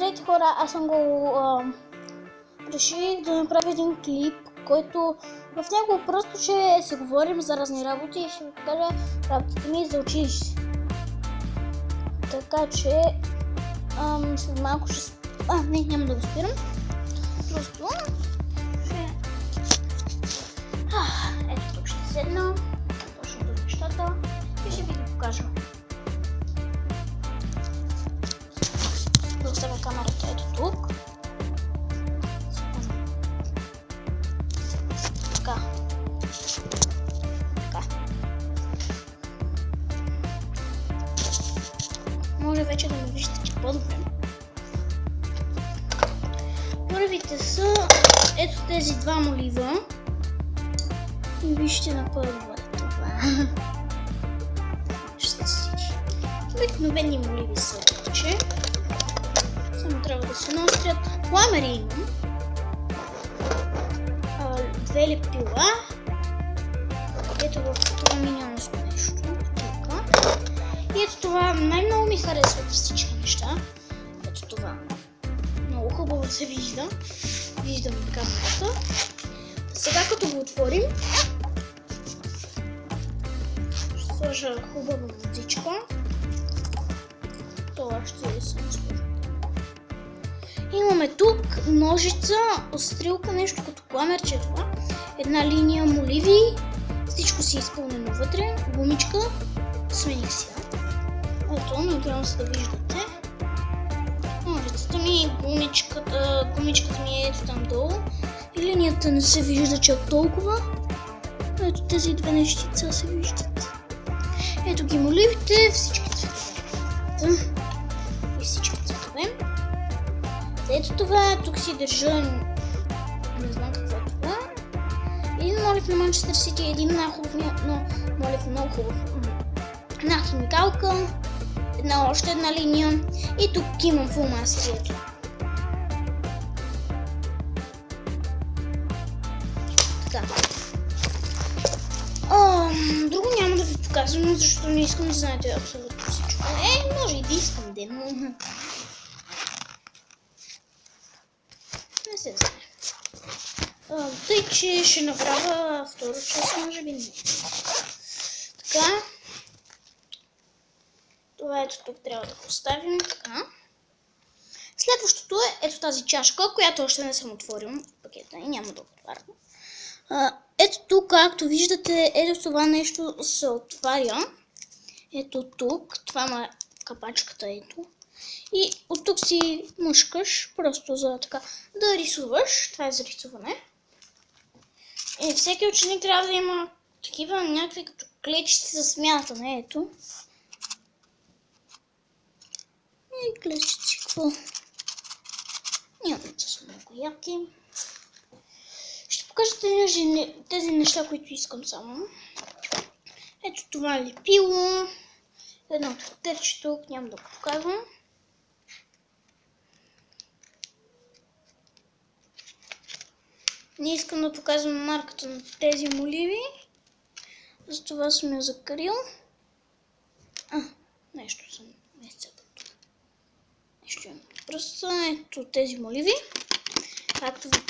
Здравейте хора, аз съм го реших да направя един клип, който в него просто ще се говорим за разни работи и ще ви покажа работите ми за училище. Така че след малко ще... няма да го спирам. Просто ще... ето тук ще седна, точно до нещата и ще ви ги покажа. Оставя камерата ето тук. Така. Може вече да ме виждате по-добре. Първите са ето тези два молива. И вижте на първо това. Ще си. Обикновени моливи са вече. Само трябва да се наострят. Пламери имам. Две лепила. Ето в това миньонско нещо. Тук. И ето това най-много ми харесват всички неща. Ето това. Много хубаво се вижда. Виждам камерата. Сега като го отворим, ще сложа хубава музичка. Това ще съм сложа. Имаме тук ножица, острилка, нещо като пламерче това. Една линия моливи. Всичко си е изпълнено вътре. Гумичка. Смених сега. Ето, надявам се да виждате. Ножицата ми, гумичката ми е ето там долу. И линията не се вижда чак толкова. Ето тези две нещица се виждат. Ето ги моливите, всички цветове. И всички цветове. Ето това, тук си държа, не знам какво е това. Един молив на Манчестър Сити, един молив много хубав. Една химикалка, още една линия и тук имам фулмастрието. Така. Друго няма да ви показвам, защото не искам да знаете абсолютно всичко. Може и да искам, но... Не се знае. Тъй, че ще направя втора част, може би не. Така. Това ето тук трябва да поставим. Така. Следващото е ето тази чашка, която още не съм отворил пакета и няма да го отварям. Ето тук, както виждате, ето това нещо се отваря. Ето тук. Това е капачката, ето. И от тук си мъшкаш, просто за така да рисуваш. Това е за рисуване. И всеки ученик трябва да има такива някакви като клечици за смятане. Ето. И клечици, какво? Някакви са много яки. Ще покажа тези неща, които искам само. Ето това е лепило. Едно тефче тук, няма да го показвам. Не искам да показвам марката на тези моливи. Затова съм я закрил. Нещо съм изцепил тук. Нещо имам. Просто ето тези моливи. Както ви